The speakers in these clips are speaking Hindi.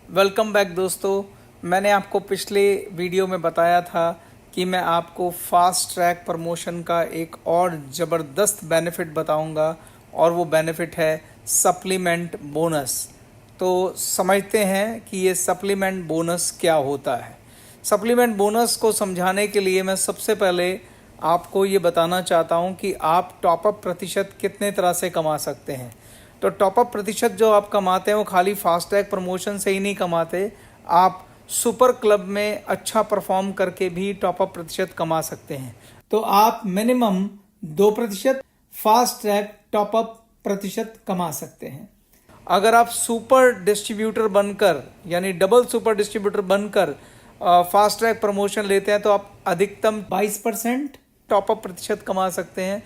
वेलकम बैक दोस्तों। मैंने आपको पिछले वीडियो में बताया था कि मैं आपको फास्ट ट्रैक प्रमोशन का एक और ज़बरदस्त बेनिफिट बताऊंगा और वो बेनिफिट है सप्लीमेंट बोनस। तो समझते हैं कि ये सप्लीमेंट बोनस क्या होता है। सप्लीमेंट बोनस को समझाने के लिए मैं सबसे पहले आपको ये बताना चाहता हूँ कि आप टॉपअप प्रतिशत कितने तरह से कमा सकते हैं। तो टॉपअप प्रतिशत जो आप कमाते हैं वो खाली फास्ट ट्रैक प्रमोशन से ही नहीं कमाते, आप सुपर क्लब में अच्छा परफॉर्म करके भी टॉपअप प्रतिशत कमा सकते हैं। तो आप मिनिमम 2% फास्ट ट्रैक टॉपअप प्रतिशत कमा सकते हैं। अगर आप सुपर डिस्ट्रीब्यूटर बनकर यानी डबल सुपर डिस्ट्रीब्यूटर बनकर फास्ट ट्रैक प्रमोशन लेते हैं तो आप अधिकतम 22% टॉपअप प्रतिशत कमा सकते हैं।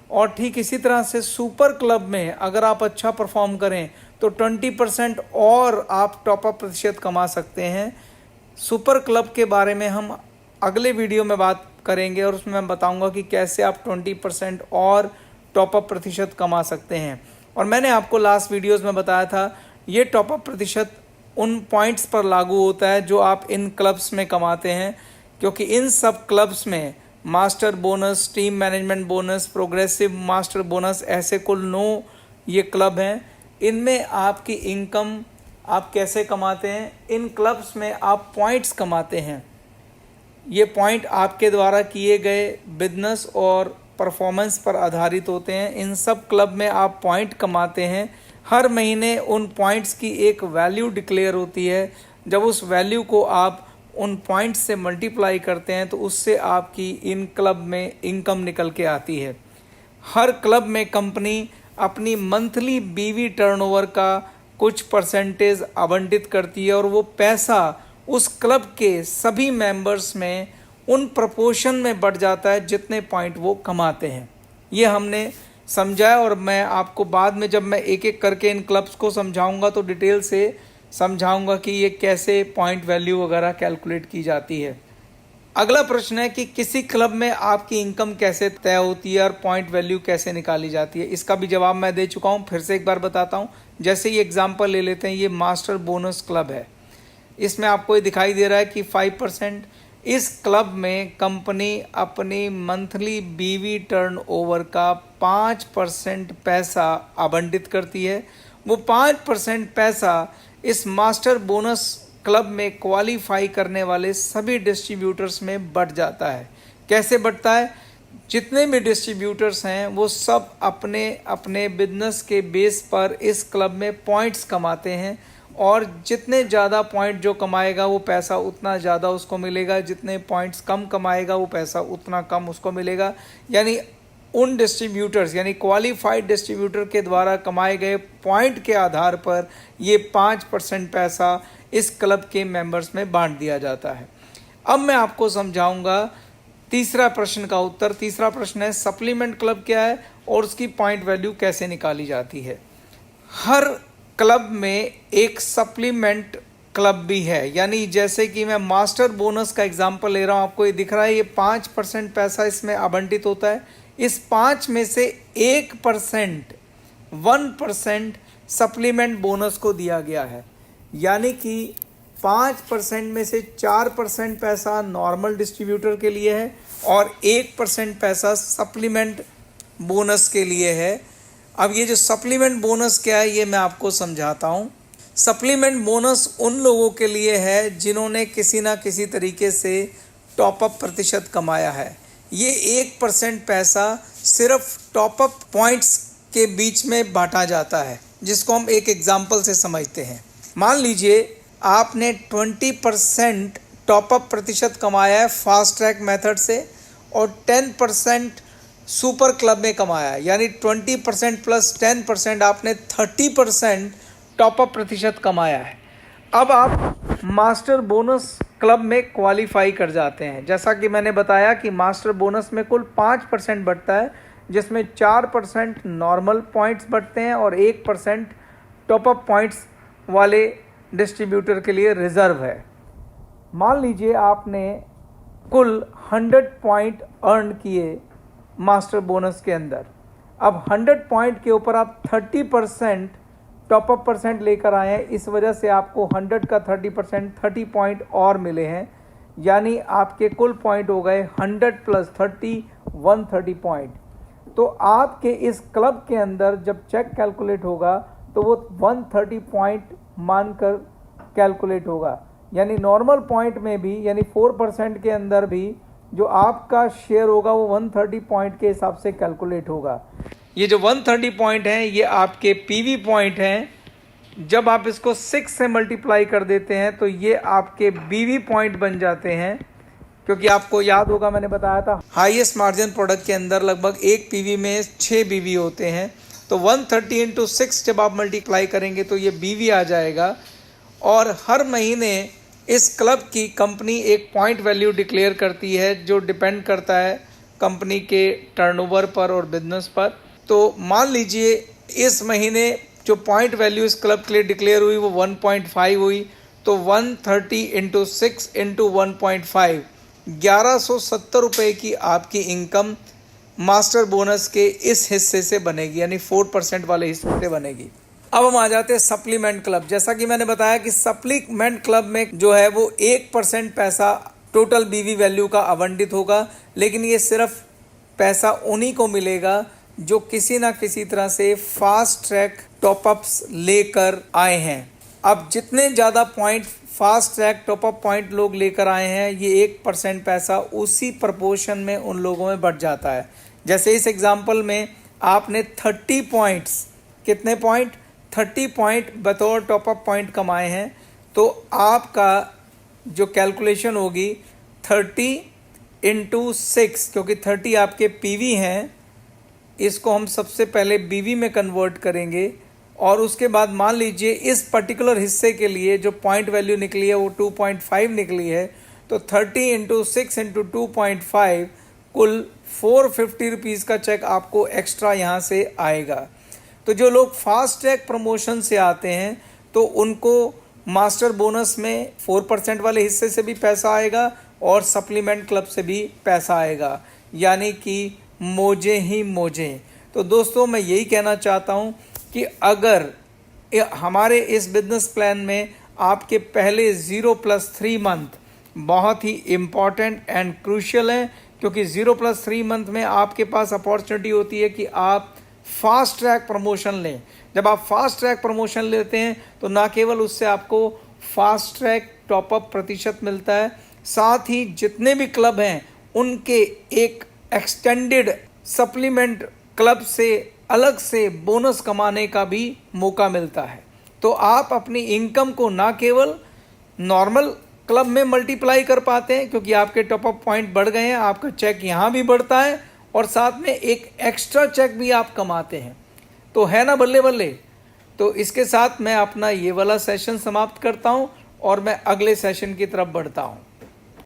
और ठीक इसी तरह से सुपर क्लब में अगर आप अच्छा परफॉर्म करें तो 20% और आप टॉपअप प्रतिशत कमा सकते हैं। सुपर क्लब के बारे में हम अगले वीडियो में बात करेंगे और उसमें मैं बताऊंगा कि कैसे आप 20% और टॉपअप प्रतिशत कमा सकते हैं। और मैंने आपको लास्ट वीडियोस में बताया था ये टॉपअप प्रतिशत उन पॉइंट्स पर लागू होता है जो आप इन क्लब्स में कमाते हैं, क्योंकि इन सब क्लब्स में master bonus, team management bonus, progressive master bonus, ऐसे कुल 9 ये क्लब हैं। इनमें आपकी इनकम आप कैसे कमाते हैं, इन क्लब्स में आप पॉइंट्स कमाते हैं। ये पॉइंट आपके द्वारा किए गए बिजनेस और परफॉर्मेंस पर आधारित होते हैं। इन सब क्लब में आप पॉइंट कमाते हैं। हर महीने उन पॉइंट्स की एक वैल्यू डिक्लेयर होती है। जब उस वैल्यू को आप उन पॉइंट्स से मल्टीप्लाई करते हैं तो उससे आपकी इन क्लब में इनकम निकल के आती है। हर क्लब में कंपनी अपनी मंथली बीवी टर्नओवर का कुछ परसेंटेज आवंटित करती है और वो पैसा उस क्लब के सभी मेंबर्स में उन प्रपोर्शन में बढ़ जाता है जितने पॉइंट वो कमाते हैं। ये हमने समझा है और मैं आपको बाद में जब मैं एक एक करके इन क्लब्स को समझाऊंगा तो डिटेल से समझाऊंगा कि ये कैसे पॉइंट वैल्यू वगैरह कैलकुलेट की जाती है। अगला प्रश्न है कि किसी क्लब में आपकी इनकम कैसे तय होती है और पॉइंट वैल्यू कैसे निकाली जाती है। इसका भी जवाब मैं दे चुका हूँ, फिर से एक बार बताता हूँ। जैसे ये एग्जांपल ले लेते हैं, ये मास्टर बोनस क्लब है। इसमें आपको ये दिखाई दे रहा है कि 5%। इस क्लब में कंपनी अपनी मंथली बीवी टर्नओवर का 5% पैसा आवंटित करती है। वो 5% पैसा इस मास्टर बोनस क्लब में क्वालिफाई करने वाले सभी डिस्ट्रीब्यूटर्स में बढ़ जाता है। कैसे बढ़ता है? जितने भी डिस्ट्रीब्यूटर्स हैं वो सब अपने अपने बिजनेस के बेस पर इस क्लब में पॉइंट्स कमाते हैं और जितने ज़्यादा पॉइंट जो कमाएगा वो पैसा उतना ज़्यादा उसको मिलेगा, जितने पॉइंट्स कम कमाएगा वो पैसा उतना कम उसको मिलेगा। यानी उन डिस्ट्रीब्यूटर्स यानी क्वालिफाइड डिस्ट्रीब्यूटर के द्वारा कमाए गए पॉइंट के आधार पर ये 5% पैसा इस क्लब के मेंबर्स में बांट दिया जाता है। अब मैं आपको समझाऊंगा तीसरा प्रश्न का उत्तर। तीसरा प्रश्न है सप्लीमेंट क्लब क्या है और उसकी पॉइंट वैल्यू कैसे निकाली जाती है। हर क्लब में एक सप्लीमेंट क्लब भी है, यानी जैसे कि मैं मास्टर बोनस का एग्जांपल ले रहा हूँ, आपको ये दिख रहा है ये 5% पैसा इसमें आवंटित होता है। इस 5 में से 1% सप्लीमेंट बोनस को दिया गया है, यानी कि 5% में से 4% पैसा नॉर्मल डिस्ट्रीब्यूटर के लिए है और 1% पैसा सप्लीमेंट बोनस के लिए है। अब ये जो सप्लीमेंट बोनस क्या है ये मैं आपको समझाता हूँ। सप्लीमेंट बोनस उन लोगों के लिए है जिन्होंने किसी ना किसी तरीके से टॉपअप प्रतिशत कमाया है। ये 1% पैसा सिर्फ टॉपअप पॉइंट्स के बीच में बांटा जाता है, जिसको हम एक एग्जाम्पल से समझते हैं। मान लीजिए आपने 20% टॉपअप प्रतिशत कमाया है फास्ट ट्रैक मेथड से और 10% सुपर क्लब में कमाया है, यानी 20% प्लस 10% आपने 30% टॉपअप प्रतिशत कमाया है। अब आप मास्टर बोनस क्लब में क्वालिफाई कर जाते हैं। जैसा कि मैंने बताया कि मास्टर बोनस में कुल 5% बढ़ता है, जिसमें 4% नॉर्मल पॉइंट्स बढ़ते हैं और 1% टॉपअप पॉइंट्स वाले डिस्ट्रीब्यूटर के लिए रिजर्व है। मान लीजिए आपने कुल 100 पॉइंट अर्न किए मास्टर बोनस के अंदर। अब 100 पॉइंट के ऊपर आप 30% टॉपअप परसेंट लेकर आए हैं, इस वजह से आपको 100 का 30% 30 पॉइंट और मिले हैं, यानी आपके कुल पॉइंट हो गए 100 + 30 130 पॉइंट। तो आपके इस क्लब के अंदर जब चेक कैलकुलेट होगा तो वो 130 पॉइंट मानकर कैलकुलेट होगा, यानी नॉर्मल पॉइंट में भी यानी 4% के अंदर भी जो आपका शेयर होगा वो 130 पॉइंट के हिसाब से कैलकुलेट होगा। ये जो 130 पॉइंट हैं ये आपके पीवी पॉइंट हैं। जब आप इसको 6 से मल्टीप्लाई कर देते हैं तो ये आपके बीवी पॉइंट बन जाते हैं, क्योंकि आपको याद होगा मैंने बताया था हाईएस्ट मार्जिन प्रोडक्ट के अंदर लगभग एक पीवी में 6 बीवी होते हैं। तो 130 × 6 जब आप मल्टीप्लाई करेंगे तो ये बीवी आ जाएगा। और हर महीने इस क्लब की कंपनी एक पॉइंट वैल्यू डिक्लेयर करती है जो डिपेंड करता है कंपनी के टर्नओवर पर और बिजनेस पर। तो मान लीजिए इस महीने जो पॉइंट वैल्यू इस क्लब के लिए डिक्लेयर हुई वो 1.5 हुई, तो 130 × 6 × 1.5 1170 रुपये की आपकी इनकम मास्टर बोनस के इस हिस्से से बनेगी, यानी 4% वाले हिस्से से बनेगी। अब हम आ जाते हैं सप्लीमेंट क्लब। जैसा कि मैंने बताया कि सप्लीमेंट क्लब में जो है वो 1% पैसा टोटल बीवी वैल्यू का आवंटित होगा, लेकिन ये सिर्फ पैसा उन्हीं को मिलेगा जो किसी ना किसी तरह से फास्ट ट्रैक टॉपअप्स लेकर आए हैं। अब जितने ज़्यादा point fast track top up point लोग लेकर आए हैं, ये 1% पैसा उसी प्रपोर्शन में उन लोगों में बढ़ जाता है। जैसे इस एग्जांपल में आपने 30 पॉइंट्स, कितने पॉइंट 30 पॉइंट बतौर टॉपअप पॉइंट कमाए हैं, तो आपका जो कैलकुलेशन होगी 30 × 6, क्योंकि 30 आपके पीवी हैं, इसको हम सबसे पहले बीवी में कन्वर्ट करेंगे और उसके बाद मान लीजिए इस पर्टिकुलर हिस्से के लिए जो पॉइंट वैल्यू निकली है वो 2.5 निकली है, तो 30 × 6 × 2.5 कुल 450 रुपीज़ का चेक आपको एक्स्ट्रा यहाँ से आएगा। तो जो लोग फास्ट ट्रैक प्रमोशन से आते हैं तो उनको मास्टर बोनस में 4% वाले हिस्से से भी पैसा आएगा और सप्लीमेंट क्लब से भी पैसा आएगा, यानी कि मोजे ही मोजे। तो दोस्तों मैं यही कहना चाहता हूँ कि अगर हमारे इस बिजनेस प्लान में आपके पहले 0+3 मंथ बहुत ही इम्पॉर्टेंट एंड क्रूशियल हैं, क्योंकि 0+3 मंथ में आपके पास अपॉर्चुनिटी होती है कि आप फास्ट ट्रैक प्रमोशन लें। जब आप फास्ट ट्रैक प्रमोशन लेते हैं तो ना केवल उससे आपको फास्ट ट्रैक टॉपअप प्रतिशत मिलता है, साथ ही जितने भी क्लब हैं उनके एक एक्सटेंडेड सप्लीमेंट क्लब से अलग से बोनस कमाने का भी मौका मिलता है। तो आप अपनी इनकम को ना केवल नॉर्मल क्लब में मल्टीप्लाई कर पाते हैं क्योंकि आपके टॉपअप पॉइंट बढ़ गए हैं, आपका चेक यहाँ भी बढ़ता है और साथ में एक एक्स्ट्रा चेक भी आप कमाते हैं। तो है ना बल्ले बल्ले। तो इसके साथ मैं अपना ये वाला सेशन समाप्त करता हूँ और मैं अगले सेशन की तरफ बढ़ता हूँ।